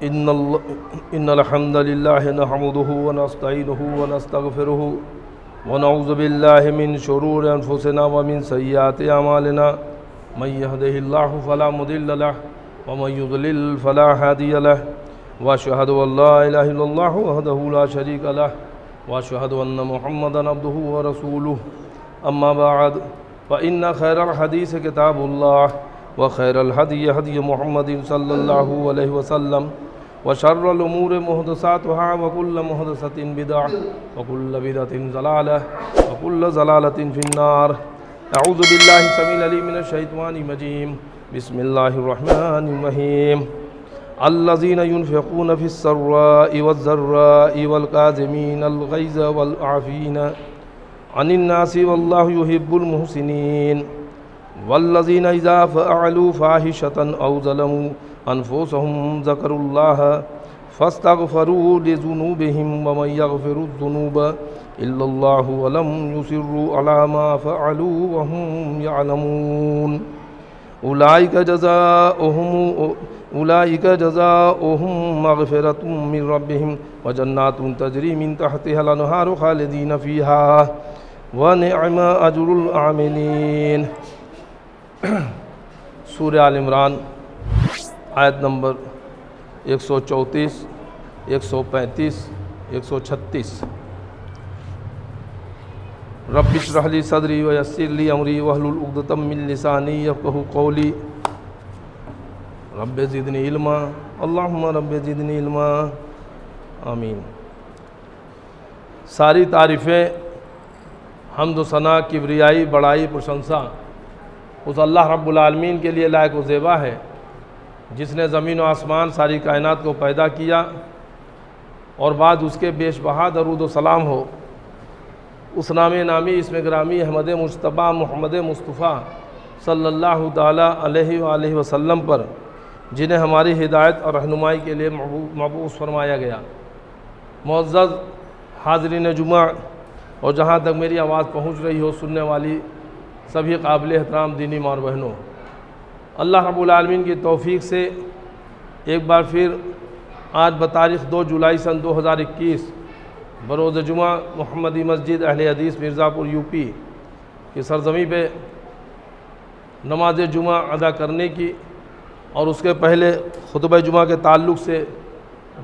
इन्नल हम्दुलिल्लाहि नहमदुहु व नस्तईनुहु व नस्तगफिरुहु व नऊज़ु बिल्लाहि मिन शुरूरि अनफुसिना व मिन सय्यिआति अमालिना मन यहदिहिल्लाहु फला मुदिल्ल लहु व मन युद्लिल फला हादिय लहु व अशहदु अल्ला इलाहा इल्लल्लाहु वहदहु ला शरीका लहु व अशहदु अन्न मुहम्मदन अब्दुहु व रसूलुहु अम्मा बाद फ़इन्न खैरल हदीस किताबुल्लाह व खैरल हदी हदी मुहम्मदिन सल्लल्लाहु अलैहि वसल्लम व शर्रल उमूरि मुहदसातुहा व कुल्लु मुहदसतिन बिदअह व कुल्लु बिदअतिन ज़लालह व कुल्लु ज़लालतिन फिन्नार। अऊज़ु बिल्लाहि समील अलीम मिनश शैतानिर रजीम। बिस्मिल्लाहिर रहमानिर रहीम। अल्लज़ीना युनफ़िक़ूना फ़िस्सर्राइ वज़्ज़र्राइ वल काज़िमीनल ग़ैज़ वल आफ़ीना अनिन नासि वल्लाहु युहिब्बुल मुहसिनीन। वल्लज़ीना इज़ा फ़अलू फ़ाहिशतन औ ज़लमू अनफुसहुम ज़करुल्लाह फ़स्तग़फ़रू लिज़ुनूबिहिम व मन यग़फ़िरुज़्ज़ुनूब इल्लल्लाहु व लम युसिर्रू अला मा फ़अलू व हुम यअलमून। उलाइका जज़ाओहुम मग़फ़िरतुम मिन रब्बिहिम व जन्नातुन तजरी मिन तहतिहल अनहारु ख़ालिदीन फ़ीहा व निअम अजरुल आमिलीन। सूरह आल इमरान आयत नंबर 134, 135, 136। रब्बि इश्रह ली सदरी व यस्सिर ली अमरी वहलुल उक़दतम मिन लिसानी यफ़क़हू क़ौली। रब्बि ज़िदनी इल्मा, अल्लाहुम्मा रब्बि ज़िदनी इल्मा, आमीन। सारी तारीफ़ें, हम्द व सना, किब्रियाई, बड़ाई, प्रशंसा उस अल्लाह रब्बुल आलमीन के लिए लायक व ज़ेबा है जिसने ज़मीन व आसमान सारी कायनात को पैदा किया और बाद उसके बेशबहा दरूद व सलाम हो उस नामे नामी इसमें ग्रामी अहमद मुज्तबा मोहम्मद मुस्तफ़ा सल्लल्लाहु ताला अलैहि वसल्लम पर जिन्हें हमारी हिदायत और रहनुमाई के लिए मबऊस फरमाया गया। मुअज़्ज़ज़ हाज़रीन जुमा और जहाँ तक मेरी आवाज़ पहुँच रही हो सुनने वाली सभी काबिल एहतराम दीनी माँ और बहनों, अल्लाह रब्बुल आलमीन की तौफ़ीक़ से एक बार फिर आज बतारीख़ 2 जुलाई सन 2021 बरोज़ जुमा मोहम्मदी मस्जिद अहले हदीस मिर्ज़ापुर यूपी की सरज़मी पे नमाज जुमा अदा करने की और उसके पहले खुतबा जुमा के ताल्लुक़ से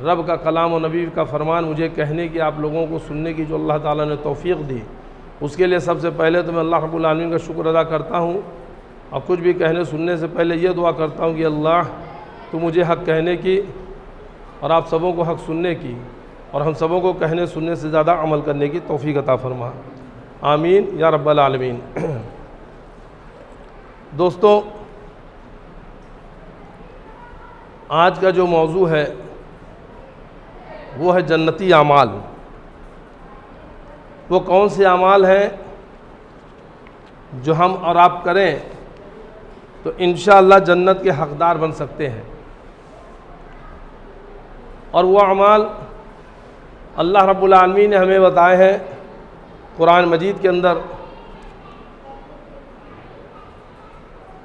रब का कलाम और नबी का फ़रमान मुझे कहने की, आप लोगों को सुनने की जो अल्लाह ताला ने तौफ़ीक़ दी, उसके लिए सबसे पहले तो मैं अल्लाह रब्बुल आलमीन का शुक्र अदा करता हूँ और कुछ भी कहने सुनने से पहले ये दुआ करता हूँ कि अल्लाह तू मुझे हक़ कहने की और आप सबों को हक़ सुनने की और हम सबों को कहने सुनने से ज़्यादा अमल करने की तौफ़ीक़ अता फ़रमा, आमीन या रब्बल आलमीन। दोस्तों, आज का जो मौजू है वो है जन्नती आमाल। वो कौन से आमाल हैं जो हम और आप करें तो इंशाअल्लाह जन्नत के हक़दार बन सकते हैं। और वो अमाल अल्लाह रब्बुल आलमीन ने हमें बताए हैं कुरान मजीद के अंदर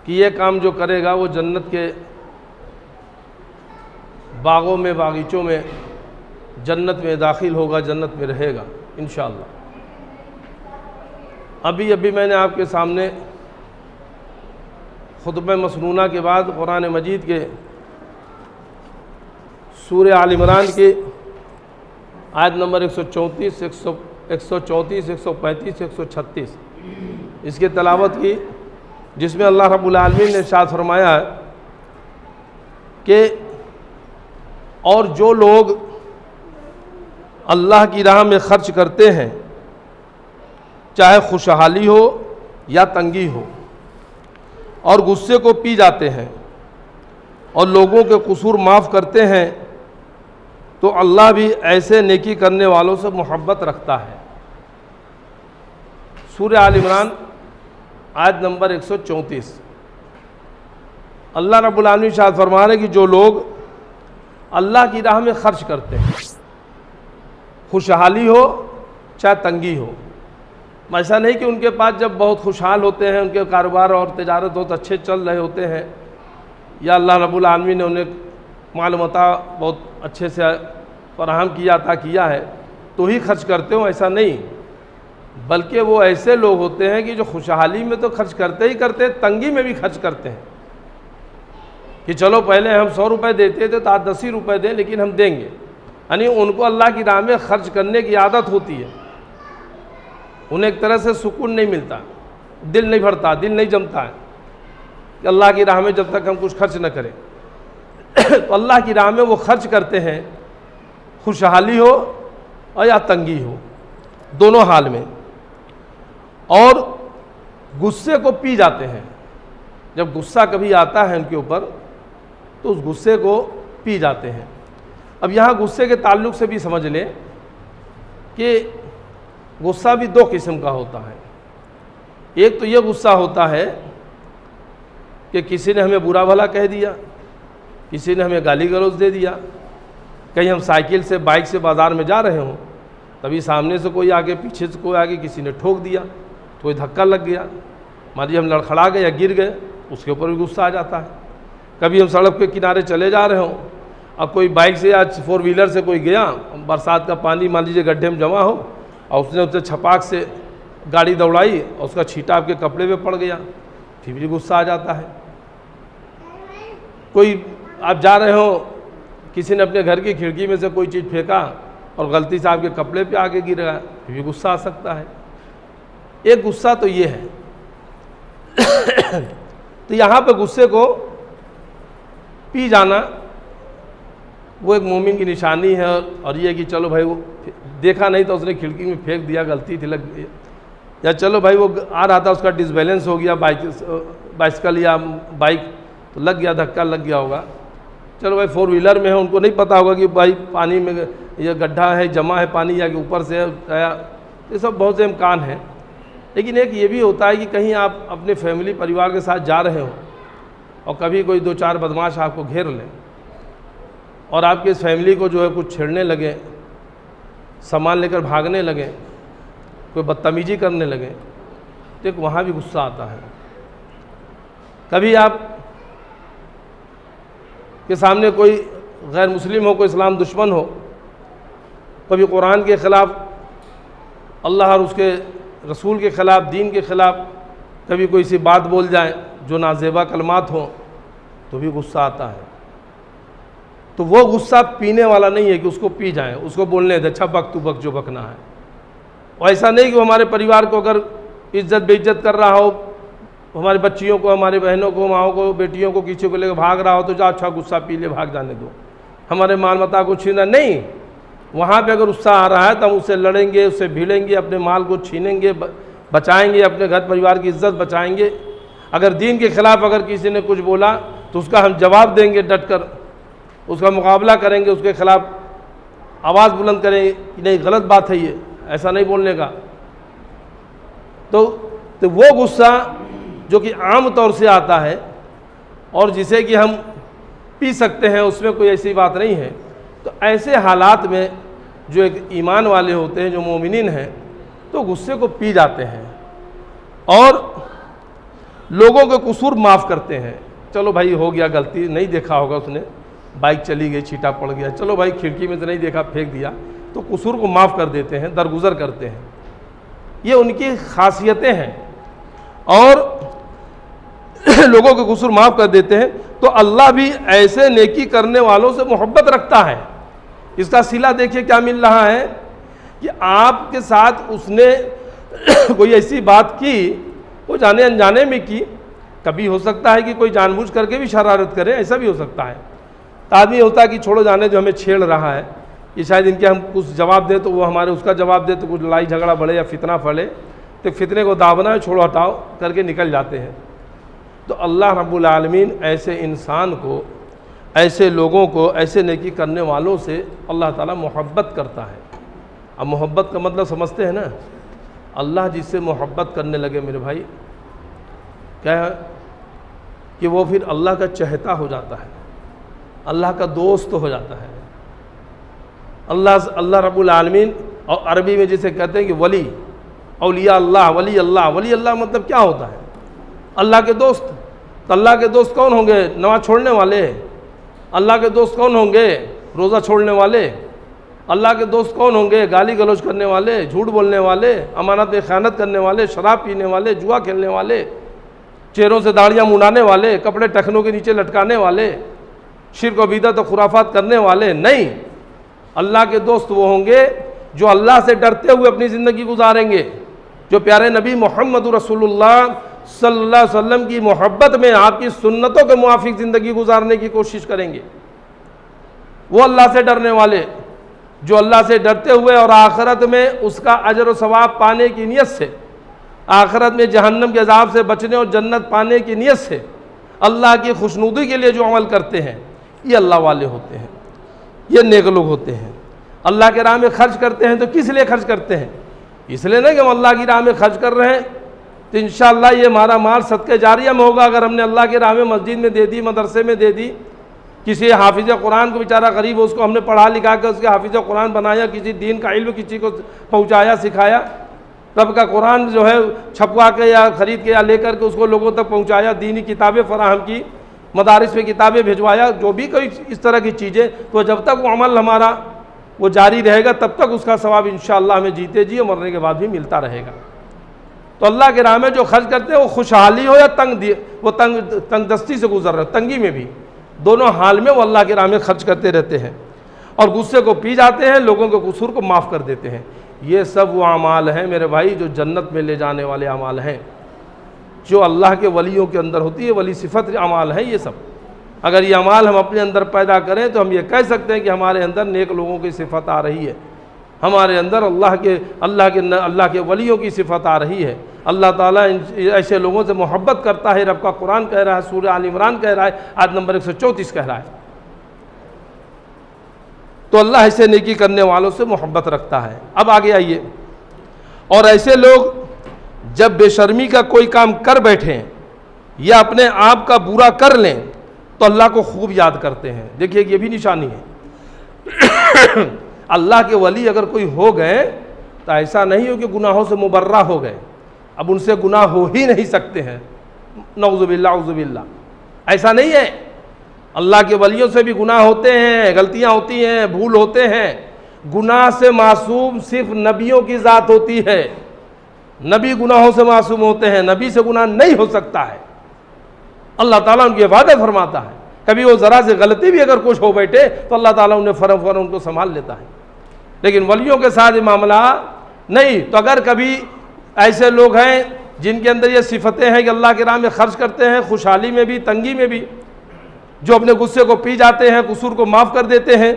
कि ये काम जो करेगा वो जन्नत के बागों में, बागीचों में, जन्नत में दाखिल होगा, जन्नत में रहेगा इंशाअल्लाह। अभी मैंने आपके सामने खुतबा मसनूना के बाद कुरान मजीद के सूरह आल इमरान के आयत नंबर 134, 135, 136 इसकी तलावत की, जिसमें अल्लाह रब्बुल आलमीन ने इरशाद फरमाया है कि और जो लोग अल्लाह की राह में ख़र्च करते हैं, चाहे खुशहाली हो या तंगी हो, और गुस्से को पी जाते हैं और लोगों के कसूर माफ़ करते हैं, तो अल्लाह भी ऐसे नेकी करने वालों से मोहब्बत रखता है। सूरह आल इमरान आयत नंबर 134। अल्लाह रब्बुल आलमीन इरशाद फरमा रहे कि जो लोग अल्लाह की राह में ख़र्च करते हैं, खुशहाली हो चाहे तंगी हो, ऐसा नहीं कि उनके पास जब बहुत खुशहाल होते हैं, उनके कारोबार और तिजारत बहुत अच्छे चल रहे होते हैं, या अल्लाह रब्बुल आलमीन ने उन्हें माल मता बहुत अच्छे से फराहम किया है तो ही खर्च करते हो, ऐसा नहीं। बल्कि वो ऐसे लोग होते हैं कि जो खुशहाली में तो खर्च करते ही करते, तंगी में भी खर्च करते हैं कि चलो पहले हम 100 रुपये देते थे तो आज 10 ही रुपये दें, लेकिन हम देंगे। यानी उनको अल्लाह की राह में खर्च करने की आदत होती है। उन्हें एक तरह से सुकून नहीं मिलता, दिल नहीं भरता, दिल नहीं जमता है कि अल्लाह की राह में जब तक हम कुछ खर्च न करें। तो अल्लाह की राह में वो खर्च करते हैं, खुशहाली हो और या तंगी हो, दोनों हाल में। और गुस्से को पी जाते हैं। जब गुस्सा कभी आता है उनके ऊपर तो उस गुस्से को पी जाते हैं। अब यहाँ गुस्से के ताल्लुक से भी समझ लें कि गुस्सा भी 2 किस्म का होता है। एक तो ये गुस्सा होता है कि किसी ने हमें बुरा भला कह दिया, किसी ने हमें गाली गलौज दे दिया, कहीं हम साइकिल से बाइक से बाज़ार में जा रहे हों, तभी सामने से कोई आगे, पीछे से कोई आगे, किसी ने ठोक दिया, तो कोई धक्का लग गया, मान लीजिए हम लड़खड़ा गए या गिर गए, उसके ऊपर भी गुस्सा आ जाता है। कभी हम सड़क के किनारे चले जा रहे हों और कोई बाइक से या 4 व्हीलर से कोई गया, बरसात का पानी मान लीजिए गड्ढे में जमा हो और उसने उससे छपाक से गाड़ी दौड़ाई और उसका छींटा आपके कपड़े पे पड़ गया, फिर भी गुस्सा आ जाता है। कोई आप जा रहे हो, किसी ने अपने घर की खिड़की में से कोई चीज़ फेंका और गलती से आपके कपड़े पे आके गिर गया, फिर भी गुस्सा आ सकता है। एक गुस्सा तो ये है। तो यहाँ पे गुस्से को पी जाना वो एक मोमिन की निशानी है। और ये कि चलो भाई वो देखा नहीं तो उसने खिड़की में फेंक दिया, गलती थी लग गई, या चलो भाई वो आ रहा था उसका डिसबैलेंस हो गया, बाइसिकल या बाइक, तो लग गया, धक्का लग गया होगा। चलो भाई 4 व्हीलर में है, उनको नहीं पता होगा कि भाई पानी में ये गड्ढा है, जमा है पानी, या कि ऊपर से आया, ये सब बहुत से इम्कान हैं। लेकिन एक ये भी होता है कि कहीं आप अपने फैमिली परिवार के साथ जा रहे हो और कभी कोई 2-4 बदमाश आपको घेर लें और आपके इस फैमिली को जो है कुछ छेड़ने लगे, सामान लेकर भागने लगे, कोई बदतमीजी करने लगे, तो एक वहाँ भी गुस्सा आता है। कभी आप के सामने कोई गैर मुस्लिम हो, कोई इस्लाम दुश्मन हो, कभी कुरान के ख़िलाफ़, अल्लाह और उसके रसूल के ख़िलाफ़, दीन के ख़िलाफ़ कभी कोई सी बात बोल जाए जो नाजेबा कलमात हों, तो भी गुस्सा आता है। तो वो गुस्सा पीने वाला नहीं है कि उसको पी जाए, उसको बोलने दे, अच्छा बक तू बक जो बकना है। और ऐसा नहीं कि हमारे परिवार को अगर इज्जत बेइज्जत कर रहा हो, हमारी बच्चियों को, हमारी बहनों को, माओं को, बेटियों को, किसी को लेकर भाग रहा हो तो जा अच्छा गुस्सा पी ले, भाग जाने दो, हमारे माल मता को छीना नहीं। वहाँ पे अगर गुस्सा आ रहा है तो हम उससे लड़ेंगे, उससे भिड़ेंगे, अपने माल को छीनेंगे, बचाएंगे, अपने घर परिवार की इज्जत बचाएंगे। अगर दीन के ख़िलाफ़ अगर किसी ने कुछ बोला तो उसका हम जवाब देंगे, डट कर उसका मुकाबला करेंगे, उसके ख़िलाफ़ आवाज़ बुलंद करेंगे कि नहीं गलत बात है ये, ऐसा नहीं बोलने का। तो वो गुस्सा जो कि आम तौर से आता है और जिसे कि हम पी सकते हैं, उसमें कोई ऐसी बात नहीं है। तो ऐसे हालात में जो एक ईमान वाले होते हैं, जो मोमिनीन हैं, तो गुस्से को पी जाते हैं और लोगों के कसूर माफ़ करते हैं। चलो भाई हो गया गलती, नहीं देखा होगा उसने, बाइक चली गई, छींटा पड़ गया, चलो भाई खिड़की में से नहीं देखा, फेंक दिया, तो कसूर को माफ़ कर देते हैं, दरगुजर करते हैं। ये उनकी खासियतें हैं और लोगों के कसूर माफ़ कर देते हैं। तो अल्लाह भी ऐसे नेकी करने वालों से मोहब्बत रखता है। इसका सिला देखिए क्या मिल रहा है कि आपके साथ उसने कोई ऐसी बात की, वो जाने अनजाने में की, कभी हो सकता है कि कोई जानबूझ करके भी शरारत करे, ऐसा भी हो सकता है। तो आदमी होता है कि छोड़ो जाने जो हमें छेड़ रहा है, कि शायद इनके हम कुछ जवाब दें तो वो हमारे उसका जवाब दे, तो कुछ लड़ाई झगड़ा बढ़े या फितना फैले, तो फितने को दावना है, छोड़ो हटाओ करके निकल जाते हैं। तो अल्लाह रब्बुल आलमीन ऐसे इंसान को, ऐसे लोगों को, ऐसे नेकी करने वालों से अल्लाह ताला मोहब्बत करता है। अब मोहब्बत का मतलब समझते हैं ना, अल्लाह जिससे मोहब्बत करने लगे मेरे भाई, क्या है कि वो फिर अल्लाह का चहेता हो जाता है, अल्लाह का दोस्त हो जाता है। अल्लाह रब्बुल आलमीन, और अरबी में जिसे कहते हैं कि वली, औलिया अल्लाह, वली अल्लाह। वली अल्लाह मतलब क्या होता है? अल्लाह के दोस्त। तो अल्लाह के दोस्त कौन होंगे? नमाज छोड़ने वाले, अल्लाह के दोस्त कौन होंगे? रोज़ा छोड़ने वाले। अल्लाह के दोस्त कौन होंगे? गाली गलौज करने वाले, झूठ बोलने वाले, अमानत में ख़यानत करने वाले, शराब पीने वाले, जुआ खेलने वाले, चेहरों से दाढ़ियाँ मुड़ाने वाले, कपड़े टखनों के नीचे लटकाने वाले, शिर्क और बिदअत और खुराफात करने वाले नहीं। अल्लाह के दोस्त वो होंगे जो अल्लाह से डरते हुए अपनी ज़िंदगी गुजारेंगे, जो प्यारे नबी मोहम्मद रसूलुल्लाह सल्लल्लाहु अलैहि वसल्लम की मोहब्बत में आपकी सुन्नतों के मुआफिक ज़िंदगी गुजारने की कोशिश करेंगे। वो अल्लाह से डरने वाले जो अल्लाह से डरते हुए और आखिरत में उसका अजर व सवाब पाने की नीयत से, आखिरत में जहन्नम के अज़ाब से बचने और जन्नत पाने की नीयत से अल्लाह की खुशनुदी के लिए जो अमल करते हैं, ये अल्लाह वाले होते हैं, ये नेक लोग होते हैं। अल्लाह के राह में खर्च करते हैं तो किस लिए खर्च करते हैं? इसलिए नहीं कि हम अल्लाह की राह में खर्च कर रहे हैं तो इंशाअल्लाह ये हमारा माल सदक़े जारिया में होगा। अगर हमने अल्लाह के राह में मस्जिद में दे दी, मदरसे में दे दी, किसी हाफिज़ कुरान को बेचारा गरीब हो उसको हमने पढ़ा लिखा कर उसके हाफिज़ कुरान बनाया, किसी दीन का इल्म किसी को पहुँचाया सिखाया, रब का कुरान जो है छपवा के या ख़रीद के या लेकर के उसको लोगों तक पहुँचाया, दीनी किताबें फ़राहम की, मदारिस में किताबें भिजवाया, जो भी कोई इस तरह की चीज़ें, तो जब तक वो अमल हमारा वो जारी रहेगा तब तक उसका सवाब इंशाअल्लाह हमें जीते जी मरने के बाद भी मिलता रहेगा। तो अल्लाह के राह में जो खर्च करते हैं वो खुशहाली हो या वो तंगदस्ती से गुजर रहे, तंगी में भी, दोनों हाल में वो अल्लाह के राह में खर्च करते रहते हैं और गुस्से को पी जाते हैं, लोगों के कसूर को माफ़ कर देते हैं। ये सब वो अमाल हैं मेरे भाई जो जन्नत में ले जाने वाले अमाल हैं, जो अल्लाह के वलियों के अंदर होती है, वली सिफत अमाल है ये सब। अगर ये अमाल हम अपने अंदर पैदा करें तो हम ये कह सकते हैं कि हमारे अंदर नेक लोगों की सिफत आ रही है, हमारे अंदर अल्लाह के वलियों की सिफत आ रही है। अल्लाह ताला ऐसे लोगों से मोहब्बत करता है। रब का कुरान कह रहा है, सूरह आल इमरान कह रहा है, आयत नंबर 134 कह रहा है। तो अल्लाह ऐसे नेकी करने वालों से मोहब्बत रखता है। अब आगे आइए, और ऐसे लोग जब बेशर्मी का कोई काम कर बैठें या अपने आप का बुरा कर लें तो अल्लाह को खूब याद करते हैं। देखिए ये भी निशानी है। अल्लाह के वली अगर कोई हो गए तो ऐसा नहीं हो कि गुनाहों से मुबर्रा हो गए, अब उनसे गुनाह हो ही नहीं सकते हैं, नऊज़ुबिल्लाह औज़ुबिल्लाह, ऐसा नहीं है। अल्लाह के वलियों से भी गुनाह होते हैं, गलतियां होती हैं, भूल होते हैं। गुनाह से मासूम सिर्फ नबियों की ज़ात होती है, नबी गुनाहों से मासूम होते हैं, नबी से गुनाह नहीं हो सकता है। अल्लाह ताला उनकी वादा फरमाता है, कभी वो ज़रा से गलती भी अगर कुछ हो बैठे तो अल्लाह ताला उन्हें फ़ौरन उनको संभाल लेता है। लेकिन वलियों के साथ ये मामला नहीं। तो अगर कभी ऐसे लोग हैं जिनके अंदर ये सिफतें हैं कि अल्लाह के राह में खर्च करते हैं, खुशहाली में भी तंगी में भी, जो अपने गुस्से को पी जाते हैं, कसूर को माफ़ कर देते हैं,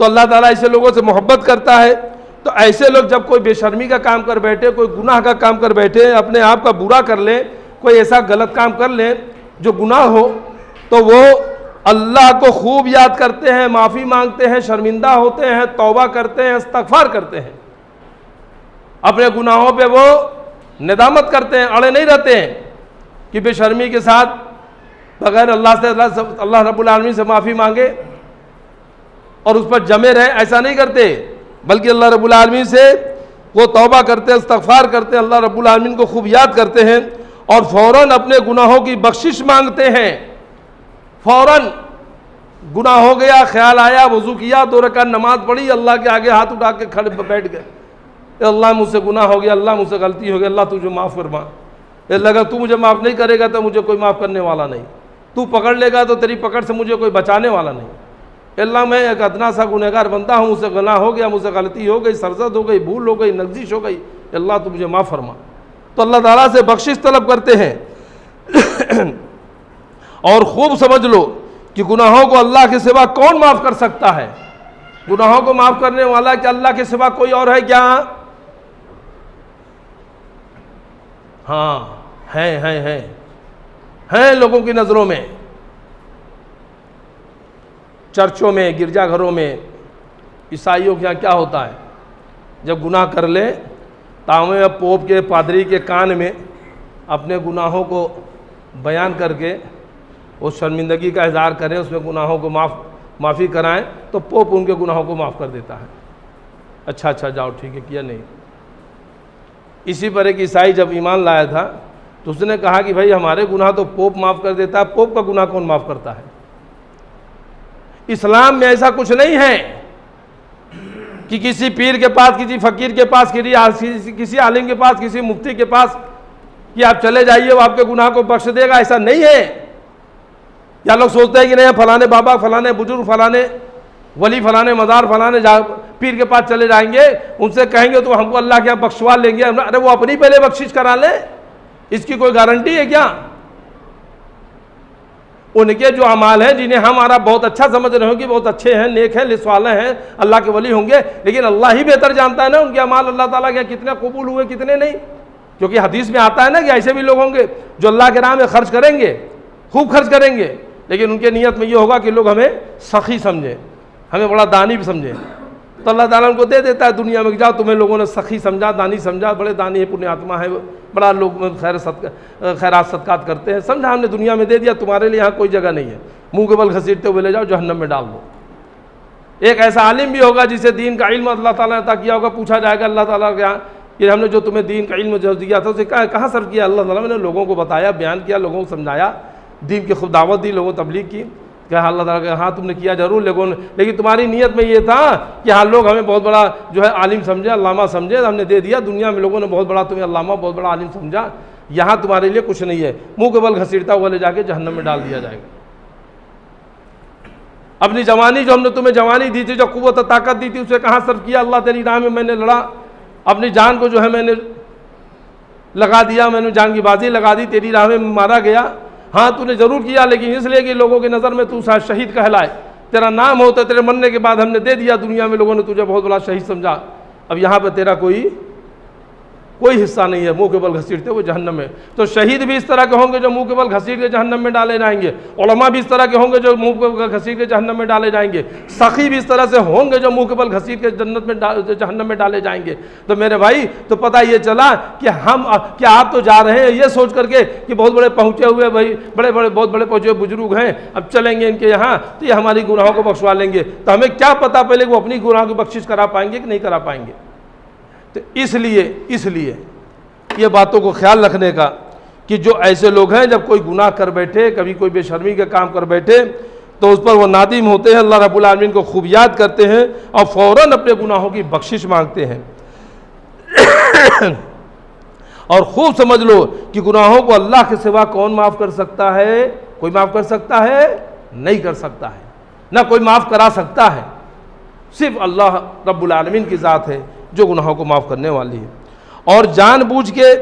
तो अल्लाह ताला ऐसे लोगों से मोहब्बत करता है। तो ऐसे लोग जब कोई बेशर्मी का काम कर बैठे, कोई गुनाह का काम कर बैठे, अपने आप का बुरा कर लें, कोई ऐसा गलत काम कर लें जो गुनाह हो, तो वो अल्लाह को खूब याद करते हैं, माफ़ी मांगते हैं, शर्मिंदा होते हैं, तौबा करते हैं, इस्तग़फ़ार करते हैं, अपने गुनाहों पे वो निदामत करते हैं, अड़े नहीं रहते हैं कि बेशर्मी के साथ बगैर अल्लाह रब्बुल आलमीन से माफ़ी मांगे और उस पर जमे रहे, ऐसा नहीं करते, बल्कि अल्लाह रब्बुल आलमीन से वो तौबा करते हैं, इस्तग़फ़ार करते हैं, अल्लाह रब्बुल आलमीन को खूब याद करते हैं और फ़ौरन अपने गुनाहों की बख्शिश मांगते हैं। फ़ौरन गुनाह हो गया, ख्याल आया, वज़ू किया, 2 रकात नमाज पढ़ी, अल्लाह के आगे हाथ उठा के खड़े बैठ गए, अल्लाह मुझसे गुनाह हो गया, अल्लाह मुझसे गलती हो गई, अल्लाह तुझे माफ़ फरमा। लगा तू मुझे माफ़ नहीं करेगा तो मुझे कोई माफ़ करने वाला नहीं, तू पकड़ लेगा तो तेरी पकड़ से मुझे कोई बचाने वाला नहीं। अल्लाह मैं एक अदना सा गुनहगार बंदा हूँ, मुझसे गुनाह हो गया, मुझसे गलती हो गई, सरजद हो गई, भूल हो गई, नगजिश हो गई, अल्लाह तू मुझे माफ़ फरमा। तो अल्लाह ताला से बख्शिश तलब करते हैं। और खूब समझ लो कि गुनाहों को अल्लाह के सिवा कौन माफ़ कर सकता है? गुनाहों को माफ़ करने वाला कि अल्लाह के सिवा कोई और है क्या? हाँ हैं लोगों की नज़रों में, चर्चों में, गिरजाघरों में, ईसाइयों के यहाँ क्या होता है, जब गुनाह कर ले तावे पोप के पादरी के कान में अपने गुनाहों को बयान करके वो शर्मिंदगी का इज़हार करें, उसमें गुनाहों को माफ़ी कराएं, तो पोप उनके गुनाहों को माफ़ कर देता है। अच्छा जाओ ठीक है, किया नहीं। इसी पर एक ईसाई जब ईमान लाया था तो उसने कहा कि भाई हमारे गुनाह तो पोप माफ़ कर देता है, पोप का गुनाह कौन माफ़ करता है? इस्लाम में ऐसा कुछ नहीं है कि किसी पीर के पास, किसी फ़कीर के पास, किसी आलिम के पास, किसी मुफ्ती के पास कि आप चले जाइए वो आपके गुनाह को बख्श देगा, ऐसा नहीं है। या लोग सोचते हैं कि नहीं फलाने बाबा, फलाने बुजुर्ग, फलाने वली, फलाने मज़ार, फलाने पीर के पास चले जाएंगे, उनसे कहेंगे तो हमको अल्लाह के यहाँ बख्शवा लेंगे। अरे वो अपनी पहले बख्शिश करा ले, इसकी कोई गारंटी है क्या? उनके जो अमाल हैं जिन्हें हमारा बहुत अच्छा समझ रहे हो कि बहुत अच्छे हैं, नेक हैं, लिस्वाले हैं, अल्लाह के वली होंगे, लेकिन अल्लाह ही बेहतर जानता है ना उनके अमाल अल्लाह ताला के कितने कबूल हुए कितने नहीं। क्योंकि हदीस में आता है ना कि ऐसे भी लोग होंगे जो अल्लाह के नाम में खर्च करेंगे, खूब खर्च करेंगे, लेकिन उनके नीयत में ये होगा कि लोग हमें सखी समझें, हमें बड़ा दानी भी समझें, तो अल्लाह ताला उनको दे देता है दुनिया में, जाओ तुम्हें लोगों ने सखी समझा, दानी समझा, बड़े दानी है, पुण्यात्मा है, बड़ा लोग खैरात सदकात करते हैं, समझा हमने दुनिया में दे दिया, तुम्हारे लिए यहाँ कोई जगह नहीं है, मुंह के बल घसीटते हुए ले जाओ जहन्नम में डाल दो। एक ऐसा आलिम भी होगा जिसे दीन का इल्म अल्लाह ताला ने अता किया होगा, पूछा जाएगा अल्लाह ताला के यहाँ कि हमने जो तुम्हें दीन का इल्म जो दिया था उसे कहाँ सर्व किया? अल्लाह ताला मैंने लोगों को बताया, बयान किया, लोगों को समझाया, दीन की खूब दावत दी, लोगों को तबलीग की। क्या अल्लाह ताला कहा हाँ तुमने किया जरूर, लेकिन तुम्हारी नीयत में ये था कि हाँ लोग हमें बहुत बड़ा जो है आलिम समझे, अल्लामा समझे, हमने दे दिया, दुनिया में लोगों ने बहुत बड़ा तुम्हें अल्लामा, बहुत बड़ा आलिम समझा, यहाँ तुम्हारे लिए कुछ नहीं है, मुंह के बल घसीटता हुआ ले जाके जहन्नम में डाल दिया जाएगा। अपनी जवानी जो हमने तुम्हें जवानी दी थी, जो कुव्वत ताकत दी थी, उसे कहाँ सर्व किया? अल्लाह तेरी राह में मैंने लड़ा, अपनी जान को जो है मैंने लगा दिया, मैंने जान की बाजी लगा दी, तेरी राह में मारा गया। हाँ तूने ज़रूर किया, लेकिन इसलिए कि लोगों की नज़र में तू शहीद कहलाए, तेरा नाम होता, तेरे मरने के बाद हमने दे दिया, दुनिया में लोगों ने तुझे बहुत बड़ा शहीद समझा, अब यहाँ पे तेरा कोई हिस्सा नहीं है, मुंह के बल घसीटते हुए जहन्नम में। तो शहीद भी इस तरह के होंगे जो मुंह के बल घसीट के जहन्नम में डाले जाएंगे, उलमा भी इस तरह के होंगे जो मुंह के बल घसीट के जहन्नम में डाले जाएंगे, सखी भी इस तरह से होंगे जो मुंह के बल घसीट के जहन्नम में डाले जाएंगे। तो मेरे भाई तो पता ये चला कि क्या आप तो जा रहे हैं ये सोच करके कि बहुत बड़े पहुँचे हुए भाई, बहुत बड़े पहुँचे हुए बुजुर्ग हैं, अब चलेंगे इनके यहाँ तो ये हमारी गुनाहों को बख्शवा लेंगे। तो हमें क्या पता पहले वो अपनी गुनाहों की बख्शिश करा पाएंगे कि नहीं करा पाएंगे। तो इसलिए ये बातों को ख्याल रखने का कि जो ऐसे लोग हैं जब कोई गुनाह कर बैठे, कभी कोई बेशर्मी का काम कर बैठे, तो उस पर वो नादिम होते हैं, अल्लाह रब्बुल आलमीन को खूब याद करते हैं और फ़ौरन अपने गुनाहों की बख्शिश मांगते हैं। और खूब समझ लो कि गुनाहों को अल्लाह के सिवा कौन माफ़ कर सकता है? कोई माफ़ कर सकता है? नहीं कर सकता है, ना कोई माफ़ करा सकता है, सिर्फ अल्लाह रब्बुल आलमीन की ज़ात है जो गुनाहों को माफ़ करने वाली है। और जानबूझ के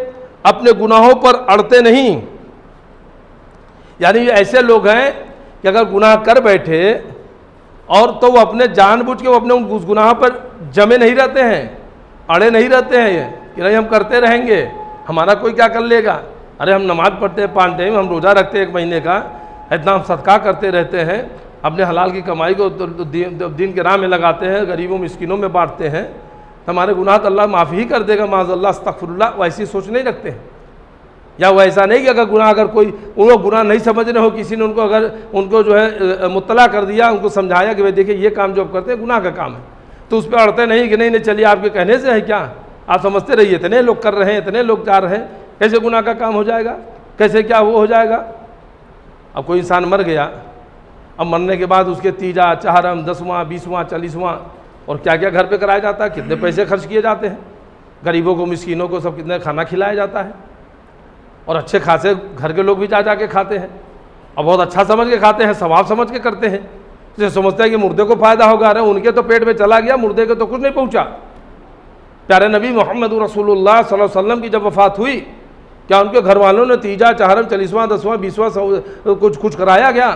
अपने गुनाहों पर अड़ते नहीं, यानी ऐसे लोग हैं कि अगर गुनाह कर बैठे और तो वो अपने जानबूझ के वो अपने उस गुनाह पर जमे नहीं रहते हैं, अड़े नहीं रहते हैं कि नहीं हम करते रहेंगे, हमारा कोई क्या कर लेगा। अरे हम नमाज़ पढ़ते हैं 5 टाइम, हम रोज़ा रखते हैं 1 महीने का, इतना हम सदका करते रहते हैं, अपने हलाल की कमाई को दीन के राह में लगाते हैं, गरीबों मिस्किनों में बांटते हैं, हमारे गुनाह तो अल्लाह माफ़ी ही कर देगा, माज़अल्लाह अस्तग़फिरुल्लाह, वैसी सोच नहीं रखते हैं। या वो ऐसा नहीं कि अगर गुनाह अगर कोई उनको गुनाह नहीं समझ रहे हो, किसी ने उनको जो है मुत्तला कर दिया, उनको समझाया कि भाई देखिए ये काम जो आप करते हैं गुनाह का काम है, तो उस पर अड़ते नहीं कि नहीं चलिए आपके कहने से है क्या, आप समझते रहिए इतने लोग कर रहे हैं, इतने लोग जा रहे हैं, कैसे गुनाह का काम हो जाएगा, कैसे क्या वो हो जाएगा। अब कोई इंसान मर गया, अब मरने के बाद उसके तीजा, चहरम, 10वां, 20वां, 40वां और क्या क्या घर पे कराया जाता है, कितने पैसे खर्च किए जाते हैं, गरीबों को मिस्किनों को सब कितने खाना खिलाया जाता है, और अच्छे खासे घर के लोग भी जा के खाते हैं, और बहुत अच्छा समझ के खाते हैं, सवाब समझ के करते हैं, जैसे समझते हैं कि मुर्दे को फ़ायदा होगा। अरे उनके तो पेट में चला गया, मुर्दे के तो कुछ नहीं पहुँचा। प्यारे नबी मोहम्मद रसूलुल्लाह सल्लल्लाहु अलैहि वसल्लम की जब वफ़ात हुई, क्या उनके घर वालों ने तीजा, चहरम, 40वां, 10वां, 20वां कुछ कराया गया?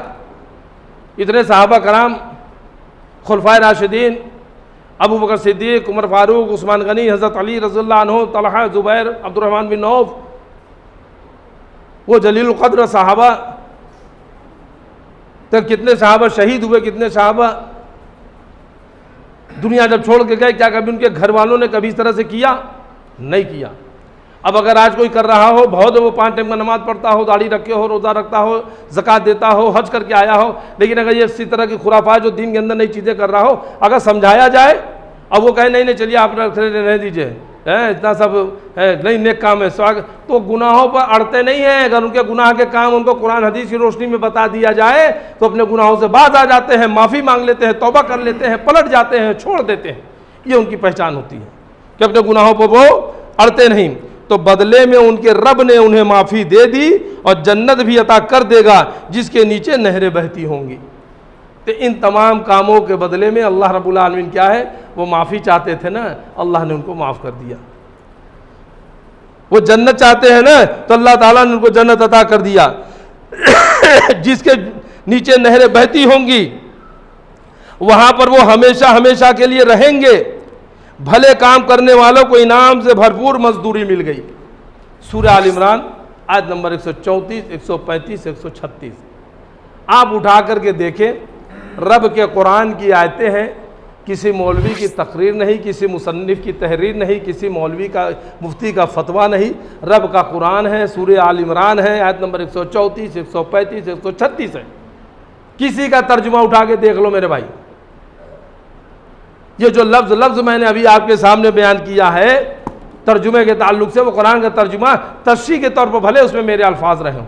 इतने सहाबा कराम, खुलफाए राशिदीन, अबू बकर सिद्दीक, उमर फारूक, उस्मान गनी, हज़रत अली रज़ियल्लाहु अन्हु, तलहा, ज़ुबैर, अब्दुर्रहमान बिन औफ, वो जलील क़द्र सहाबा, तो कितने सहाबा शहीद हुए, कितने सहाबा दुनिया जब छोड़ के गए, क्या कभी उनके घर वालों ने कभी इस तरह से किया? नहीं किया। अब अगर आज कोई कर रहा हो, बहुत वो 5 टाइम का नमाज पढ़ता हो, दाढ़ी रखे हो, रोज़ा रखता हो, ज़कात देता हो, हज करके आया हो, लेकिन अगर ये इसी तरह की खुराफात जो दीन के अंदर नई चीज़ें कर रहा हो, अगर समझाया जाए और वो कहे नहीं चलिए आप रहने दीजिए, है, इतना सब है नहीं नेक काम है स्वागत, तो गुनाहों पर अड़ते नहीं हैं। अगर उनके गुनाह के काम उनको कुरान हदीस की रोशनी में बता दिया जाए तो अपने गुनाहों से बाज आ जाते हैं, माफ़ी मांग लेते हैं, तौबा कर लेते हैं, पलट जाते हैं, छोड़ देते हैं। ये उनकी पहचान होती है कि अपने गुनाहों पर वो अड़ते नहीं। तो बदले में उनके रब ने उन्हें माफ़ी दे दी और जन्नत भी अता कर देगा जिसके नीचे नहरें बहती होंगी। तो इन तमाम कामों के बदले में अल्लाह रब्बुल आलमीन क्या है, वो माफ़ी चाहते थे ना, अल्लाह ने उनको माफ़ कर दिया। वो जन्नत चाहते हैं ना, तो अल्लाह ताला ने उनको जन्नत अता कर दिया जिसके नीचे नहरें बहती होंगी, वहां पर वो हमेशा हमेशा के लिए रहेंगे। भले काम करने वालों को इनाम से भरपूर मजदूरी मिल गई। सूरह आल इमरान आयत नंबर 134, 135, 136 आप उठा करके देखें। रब के कुरान की आयतें हैं, किसी मौलवी की तकरीर नहीं, किसी मुसन्निफ की तहरीर नहीं, किसी मौलवी का मुफ्ती का फतवा नहीं, रब का कुरान है। सूरह आल इमरान है, आयत नंबर 134, 135, 136 है। किसी का तर्जुमा उठा के देख लो मेरे भाई। ये जो लफ्ज़ लफ्ज़ मैंने अभी आपके सामने बयान किया है तर्जुमे के ताल्लुक से, वो कुरान का तर्जुमा तशरीह के तौर पर भले उसमें मेरे अल्फाज रहे हों,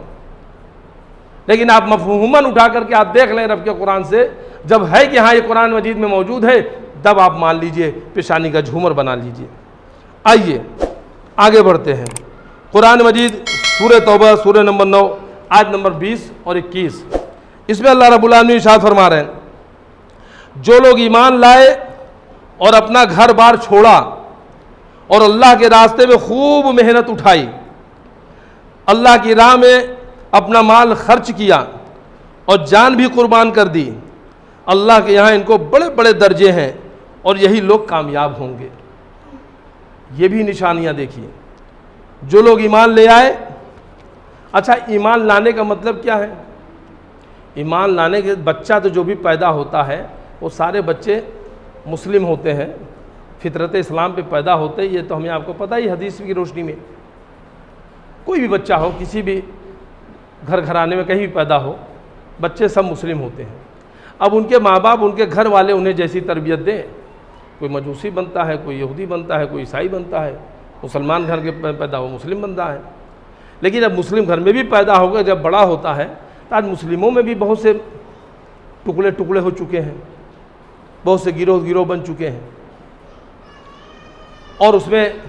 लेकिन आप मफहूमन उठा करके आप देख लें रब के कुरान से, जब है कि हाँ ये कुरान मजीद में मौजूद है, तब आप मान लीजिए पेशानी का झूमर बना लीजिए। आइए आगे बढ़ते हैं। कुरान मजीद सूरह तौबा सूरह नंबर 9 आयत नंबर 20 और 21, इसमें अल्लाह रब्बुल आलमीन इरशाद फरमा रहे हैं, जो लोग ईमान लाए और अपना घर बार छोड़ा और अल्लाह के रास्ते में खूब मेहनत उठाई, अल्लाह की राह में अपना माल खर्च किया और जान भी कुर्बान कर दी, अल्लाह के यहाँ इनको बड़े बड़े दर्जे हैं और यही लोग कामयाब होंगे। ये भी निशानियाँ देखिए, जो लोग ईमान ले आए। अच्छा, ईमान लाने का मतलब क्या है? ईमान लाने के बच्चा तो जो भी पैदा होता है वो सारे बच्चे मुस्लिम होते हैं, फितरत इस्लाम पे पैदा होते हैं। ये तो हमें आपको पता ही हदीस की रोशनी में, कोई भी बच्चा हो किसी भी घर घराने में कहीं भी पैदा हो, बच्चे सब मुस्लिम होते हैं। अब उनके माँ बाप उनके घर वाले उन्हें जैसी तरबियत दें, कोई मजूसी बनता है, कोई यहूदी बनता है, कोई ईसाई बनता है, मुसलमान घर के पैदा हो मुस्लिम बनता है। लेकिन अब मुस्लिम घर में भी पैदा होकर जब बड़ा होता है तो आज मुस्लिमों में भी बहुत से टुकड़े टुकड़े हो चुके हैं, बहुत से गिरोह गिरोह बन चुके हैं, और उसमें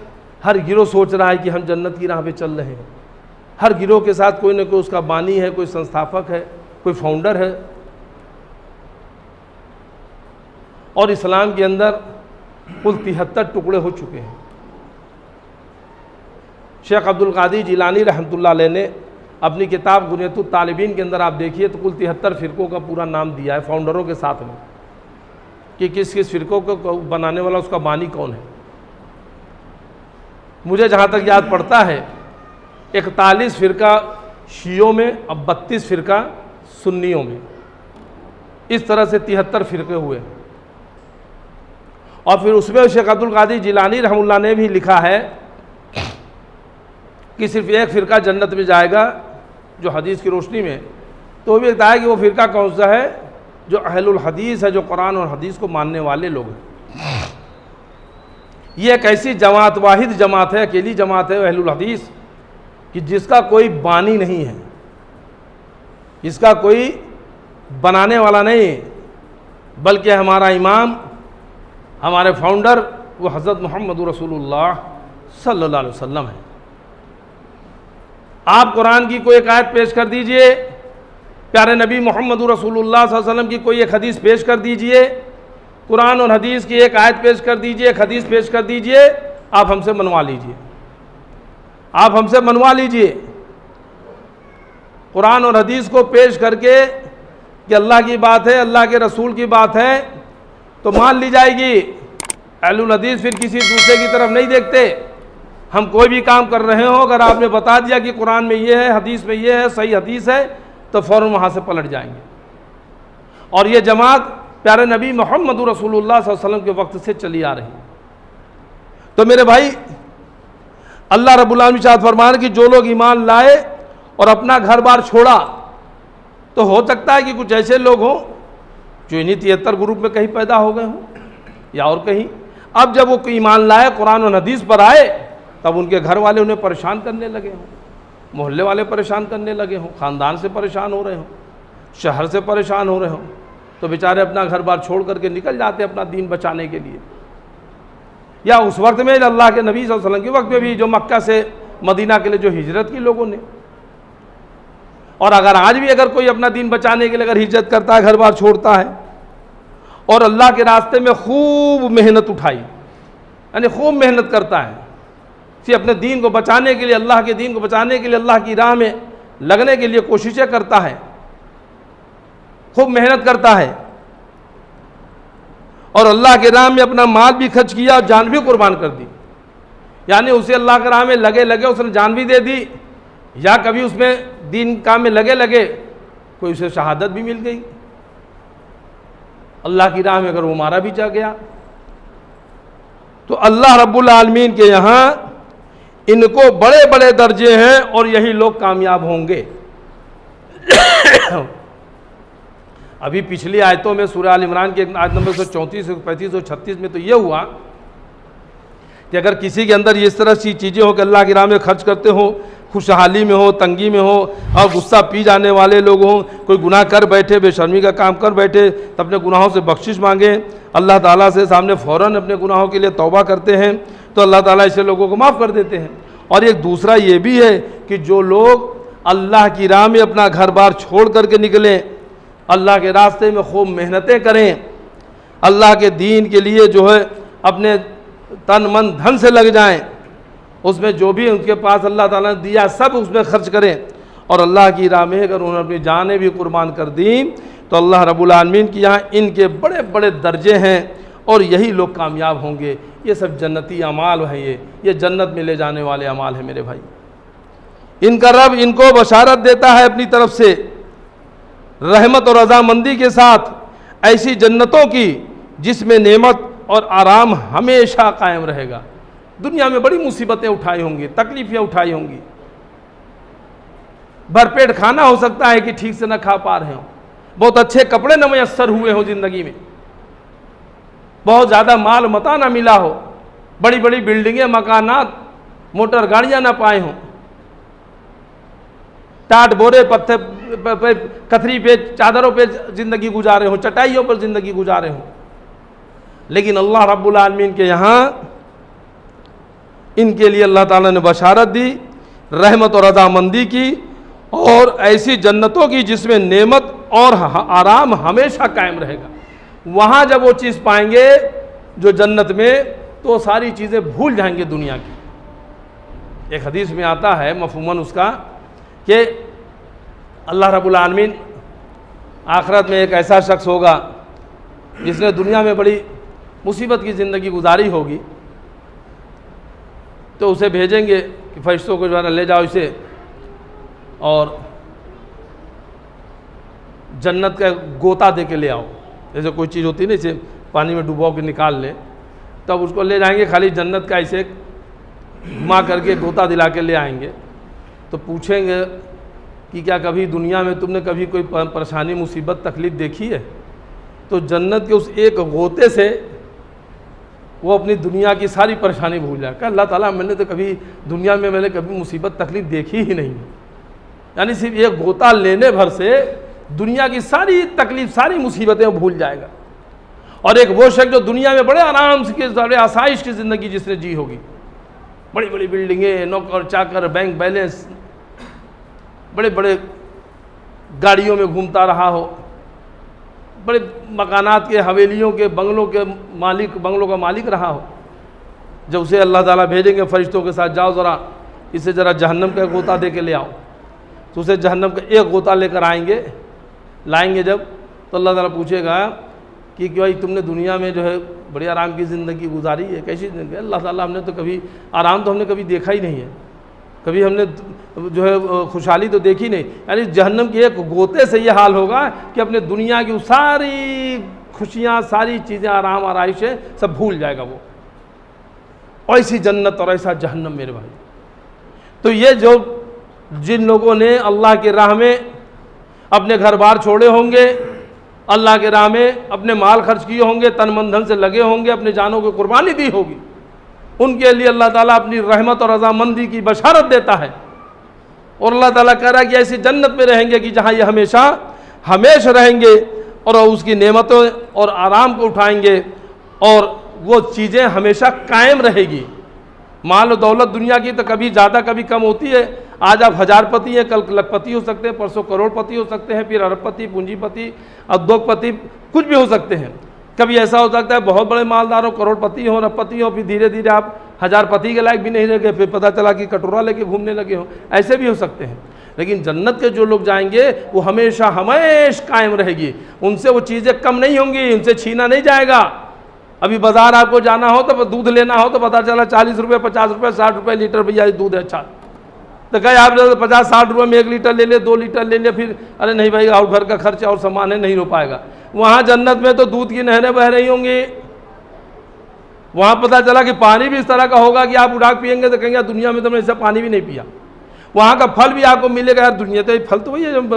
हर गिरोह सोच रहा है कि हम जन्नत की राह पे चल रहे हैं। हर गिरोह के साथ कोई ना कोई उसका बानी है, कोई संस्थापक है, कोई फाउंडर है। और इस्लाम के अंदर कुल 73 टुकड़े हो चुके हैं। शेख अब्दुल कादिर जिलानी रहमतुल्लाह अलैह ने अपनी किताब गुनियतुत तालिबीन के अंदर आप देखिए तो कुल 73 फ़िरक़ों का पूरा नाम दिया है फाउंडरों के साथ में, कि किस किस फ़िरक़ों को बनाने वाला उसका बानी कौन है। मुझे जहाँ तक याद पड़ता है 41 फ़िरका शियों में, अब 32 फ़िरका सुन्नियों में, इस तरह से 73 फ़िरके हुए। और फिर उसमें शेख अब्दुल कादिर जिलानी रहमतुल्लाह ने भी लिखा है कि सिर्फ एक फ़िरका जन्नत में जाएगा जो हदीस की रोशनी में, तो वो भी बताया कि वो फ़िरका कौन सा है, जो अहलुल हदीस है, जो कुरान और हदीस को मानने वाले लोग हैं। ये एक ऐसी जमात, वाहिद जमात है, अकेली जमात है अहलुल हदीस, कि जिसका कोई बानी नहीं है, इसका कोई बनाने वाला नहीं, बल्कि हमारा इमाम, हमारे फाउंडर वो हज़रत मोहम्मद रसूलुल्लाह सल्लल्लाहु अलैहि वसल्लम है। आप कुरान की कोई एक आयत पेश कर दीजिए, प्यारे नबी मोहम्मद रसूलुल्लाह सल्लल्लाहु अलैहि वसल्लम की कोई एक हदीस पेश कर दीजिए, कुरान और हदीस की एक आयत पेश कर दीजिए, एक हदीस पेश कर दीजिए, आप हमसे मनवा लीजिए, आप हमसे मनवा लीजिए। कुरान और हदीस को पेश करके कि अल्लाह की बात है, अल्लाह के रसूल की बात है, तो मान ली जाएगी। अहलुल हदीस फिर किसी दूसरे की तरफ नहीं देखते। हम कोई भी काम कर रहे हो, अगर आपने बता दिया कि कुरान में ये है, हदीस में ये है, सही हदीस है, तो फ़ौरन वहाँ से पलट जाएंगे। और ये जमात प्यारे नबी मोहम्मद रसूलुल्लाह सल्लल्लाहु अलैहि वसल्लम के वक्त से चली आ रही। तो मेरे भाई, अल्लाह रब्बुल आलमीन इरशाद फरमा रहे कि जो लोग ईमान लाए और अपना घर बार छोड़ा, तो हो सकता है कि कुछ ऐसे लोग हों जो इन्हीं 73 ग्रुप में कहीं पैदा हो गए हों या और कहीं। अब जब वो ईमान लाए, कुरान और हदीस पर आए, तब उनके घर वाले उन्हें परेशान करने लगे हों, मोहल्ले वाले परेशान करने लगे हों, ख़ानदान से परेशान हो रहे हों, शहर से परेशान हो रहे हों, तो बेचारे अपना घर बार छोड़ करके निकल जाते अपना दीन बचाने के लिए। या उस वक्त में अल्लाह के नबी सल्लल्लाहु अलैहि वसल्लम के वक्त में भी जो मक्का से मदीना के लिए जो हिजरत की लोगों ने, और अगर आज भी अगर कोई अपना दीन बचाने के लिए अगर हिजरत करता है, घर बार छोड़ता है और अल्लाह के रास्ते में खूब मेहनत उठाई, यानी खूब मेहनत करता है कि अपने दीन को बचाने के लिए, अल्लाह के दीन को बचाने के लिए अल्लाह की राह में लगने के लिए कोशिशें करता है, खूब मेहनत करता है और अल्लाह के राह में अपना माल भी खर्च किया और जान भी कुर्बान कर दी, यानी उसे अल्लाह के राह में लगे उसने जान भी दे दी, या कभी उसमें दीन काम में लगे कोई उसे शहादत भी मिल गई, अल्लाह की राह में अगर वो मारा भी जा गया, तो अल्लाह रब्बुल आलमीन के यहाँ इनको बड़े बड़े दर्जे हैं और यही लोग कामयाब होंगे। अभी पिछली आयतों में सूरह आल इमरान के आयत नंबर 134, 135 और 36 में तो ये हुआ कि अगर किसी के अंदर इस तरह की चीज़ें हो कि अल्लाह की राह में खर्च करते हो, खुशहाली में हो, तंगी में हो और गुस्सा पी जाने वाले लोग हों, कोई गुनाह कर बैठे, बेशर्मी का काम कर बैठे, तो अपने गुनाहों से बख्शिश मांगे, अल्लाह ताला से सामने फ़ौरन अपने गुनाहों के लिए तौबा करते हैं, तो अल्लाह ताला ऐसे लोगों को माफ़ कर देते हैं। और एक दूसरा ये भी है कि जो लोग अल्लाह की राह में अपना घर बार छोड़ करके निकलें, अल्लाह के रास्ते में खूब मेहनतें करें, अल्लाह के दीन के लिए जो है अपने तन मन धन से लग जाएं, उसमें जो भी उनके पास अल्लाह ताला ने दिया सब उसमें खर्च करें, और अल्लाह की राह में अगर उन्होंने अपनी जानें भी कुर्बान कर दी, तो अल्लाह रब्बुल आलमीन की यहाँ इनके बड़े बड़े दर्जे हैं और यही लोग कामयाब होंगे। ये सब जन्नती अमाल हैं, ये जन्नत में ले जाने वाले अमाल हैं मेरे भाई। इनका रब इनको बशारत देता है अपनी तरफ से रहमत और रज़ामंदी के साथ ऐसी जन्नतों की जिसमें नेमत और आराम हमेशा कायम रहेगा। दुनिया में बड़ी मुसीबतें उठाई होंगी, तकलीफ़ें उठाई होंगी, भरपेट खाना हो सकता है कि ठीक से न खा पा रहे हो, बहुत अच्छे कपड़े न मैसर हुए हो ज़िंदगी में, बहुत ज़्यादा माल मता ना मिला हो, बड़ी बड़ी बिल्डिंगें, मकानात, मोटर गाड़ियाँ ना पाए हों, टाट बोरे पत्थर पे, कथरी पे, चादरों पे ज़िंदगी गुजारे हो, चटाइयों पर ज़िंदगी गुजारे हो, लेकिन अल्लाह रब्बुल आलमीन के यहाँ इनके लिए अल्लाह ताला ने बशारत दी रहमत और रज़ामंदी की और ऐसी जन्नतों की जिसमें नेमत और आराम हमेशा कायम रहेगा। वहाँ जब वो चीज़ पाएंगे जो जन्नत में, तो सारी चीज़ें भूल जाएंगे दुनिया की। एक हदीस में आता है मफ़हूमन उसका कि अल्लाह रब्बुल आलमीन आखिरत में एक ऐसा शख्स होगा जिसने दुनिया में बड़ी मुसीबत की ज़िंदगी गुजारी होगी, तो उसे भेजेंगे कि फरिश्तों को जो है ले जाओ इसे और जन्नत का गोता दे के ले आओ। जैसे कोई चीज़ होती है ना, इसे पानी में डुबो के निकाल ले, तब उसको ले जाएंगे, खाली जन्नत का इसे घुमा करके गोता दिला के ले आएंगे। तो पूछेंगे कि क्या कभी दुनिया में तुमने कभी कोई परेशानी, मुसीबत, तकलीफ़ देखी है? तो जन्नत के उस एक गोते से वो अपनी दुनिया की सारी परेशानी भूल जाए। अल्लाह ताला मैंने तो कभी दुनिया में मैंने कभी मुसीबत तकलीफ़ देखी ही नहीं। यानी सिर्फ एक गोता लेने भर से दुनिया की सारी तकलीफ़, सारी मुसीबतें भूल जाएगा। और एक वो शख्स जो दुनिया में बड़े आराम से, बड़े आसाइश की ज़िंदगी जिसने जी होगी, बड़ी बड़ी बिल्डिंगें, नौकर चाकर, बैंक बैलेंस, बड़े बड़े गाड़ियों में घूमता रहा हो, बड़े मकानात के, हवेलियों के, बंगलों के मालिक, बंगलों का मालिक रहा हो, जब उसे अल्लाह ताला भेजेंगे फरिश्तों के साथ, जाओ ज़रा इसे ज़रा जहन्नम का गोता दे के ले आओ, तो उसे जहन्नम का एक गोता लेकर आएंगे, लाएंगे जब, तो अल्लाह ताला पूछेगा कि भाई तुमने दुनिया में जो है बड़ी आराम की ज़िंदगी गुजारी है, कैसी ज़िंदगी? अल्लाह ताला हमने तो कभी आराम तो हमने कभी देखा ही नहीं है, कभी हमने जो है खुशहाली तो देखी नहीं। यानी जहन्नम के एक गोते से ये हाल होगा कि अपने दुनिया की सारी खुशियाँ, सारी चीज़ें, आराम आराइशें सब भूल जाएगा वो। ऐसी जन्नत और ऐसा जहन्नम मेरे भाई। तो ये जो जिन लोगों ने अल्लाह के राह में अपने घर बार छोड़े होंगे, अल्लाह के राह में अपने माल खर्च किए होंगे, तन मन धन से लगे होंगे, अपने जानों को कुर्बानी दी होगी, उनके लिए अल्लाह ताला अपनी रहमत और रज़ामंदी की बशारत देता है। और अल्लाह ताला कह रहा है कि ऐसी जन्नत में रहेंगे कि जहाँ ये हमेशा हमेशा रहेंगे और उसकी नेमतों और आराम को उठाएंगे और वो चीज़ें हमेशा कायम रहेगी। माल और दौलत दुनिया की तो कभी ज़्यादा कभी कम होती है। आज आप हजारपति हैं, कल लखपति हो सकते हैं, परसों करोड़पति हो सकते हैं, फिर अरबपति, पूंजीपति, उद्योगपति, कुछ भी हो सकते हैं। कभी ऐसा हो सकता है बहुत बड़े मालदार हो, करोड़पति हो, अरबपति हो, फिर धीरे धीरे आप हजारपति के लायक भी नहीं रह गए, फिर पता चला कि कटोरा लेके घूमने लगे हो, ऐसे भी हो सकते हैं। लेकिन जन्नत के जो लोग जाएंगे वो हमेशा हमेशा कायम रहेगी, उनसे वो चीज़ें कम नहीं होंगी, उनसे छीना नहीं जाएगा। अभी बाज़ार आपको जाना हो तो दूध लेना हो तो पता चला 40 रुपये, 50 रुपये, 60 रुपये लीटर, भैया दूध है अच्छा, तो कहे आप 50-60 रुपये में 1 लीटर ले ले, 2 लीटर ले ले, फिर अरे नहीं भाई और घर का खर्चा और सामान है, नहीं हो पाएगा। वहाँ जन्नत में तो दूध की नहरें बह रही होंगी। वहाँ पता चला कि पानी भी इस तरह का होगा कि आप उड़ा के पियेंगे तो कहेंगे दुनिया में तो मैंने ऐसा पानी भी नहीं पिया। वहाँ का फल भी आपको मिलेगा, यार दुनिया तो फल तो वही है जब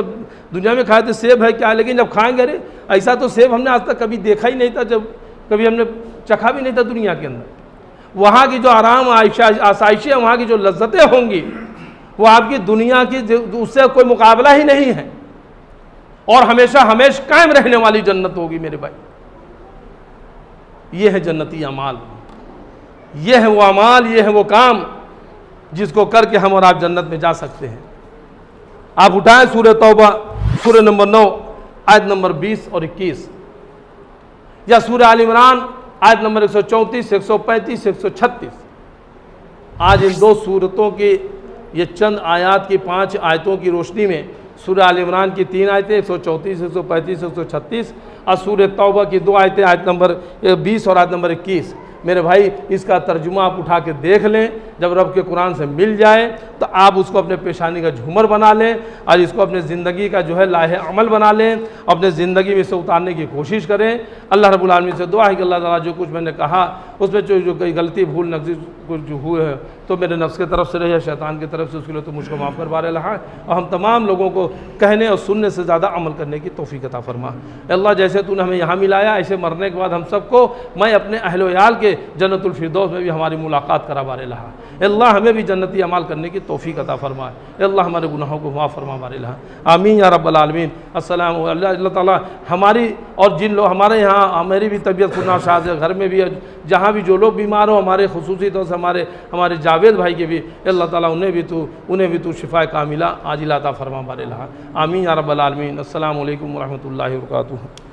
दुनिया में खाए तो सेब है क्या, लेकिन जब खाएंगे अरे ऐसा तो सेब हमने आज तक कभी देखा ही नहीं था, जब कभी हमने चखा भी नहीं था दुनिया के अंदर। वहाँ की जो आराम आसाइशें, वहाँ की जो लज्जतें होंगी वो आपकी दुनिया की उससे कोई मुकाबला ही नहीं है, और हमेशा हमेशा कायम रहने वाली जन्नत होगी मेरे भाई। ये है जन्नती अमाल, ये है वो अमाल, ये है वो काम जिसको करके हम और आप जन्नत में जा सकते हैं। आप उठाएं सूरह तौबा, सूरह नंबर 9 आयत नंबर 20 और 21, या सूरह आल इमरान आयत नंबर 134, 135, 136। आज इन दो सूरतों की ये चंद आयत की 5 आयतों की रोशनी में सूरह आल इमरान की 3 आयतें 134, 135, 136 और सूरह तौबा की 2 आयतें आयत नंबर 20 और आयत नंबर 21। मेरे भाई इसका तर्जुमा आप उठा के देख लें, जब रब के कुरान से मिल जाए तो आप उसको अपने पेशानी का झूमर बना लें और इसको अपने ज़िंदगी का जो है लाहे अमल बना लें, अपने ज़िंदगी में से उतारने की कोशिश करें। अल्लाह रब्बुल आलमीन से दुआ है कि अल्लाह ताला जो कुछ मैंने कहा उसमें जो कोई गलती भूल नक्सी कुछ जो हुए है तो मेरे नफ्स की तरफ से रहे या शैतान की तरफ से, उसके लिए तो मुझको माफ़ करवा रहा है, और हम तमाम लोगों को कहने और सुनने से ज़्यादा अमल करने की तौफीक अता फरमा। अल्लाह जैसे तूने हमें यहाँ मिलाया, ऐसे मरने के बाद हम सबको मैं अपने अहल याल के जन्नतुल फिरदौस में भी हमारी मुलाकात करा रहा। अल्लाह हमें भी जन्नती अमाल करने की तौफीक अता फरमाए। अल्लाह हमारे गुनाहों को माफ़ फरमा रहा। आमीन या रब्बल आलमीन। अस्सलाम अल्लाह ताला हमारी और जिन लोग हमारे यहाँ, मेरी भी तबीयत खुनाशाज है, घर में भी जहाँ भी जो लोग बीमार हो, हमारे खुसूसी तौर से हमारे जावेद भाई के भी अल्लाह ताला उन्हें भी तू शिफा कामिला आजिला अता फरमा रहा। आमीन या रब्बल आलमीन। अस्सलामु अलैकुम व रहमतुल्लाहि व बरकातुहू।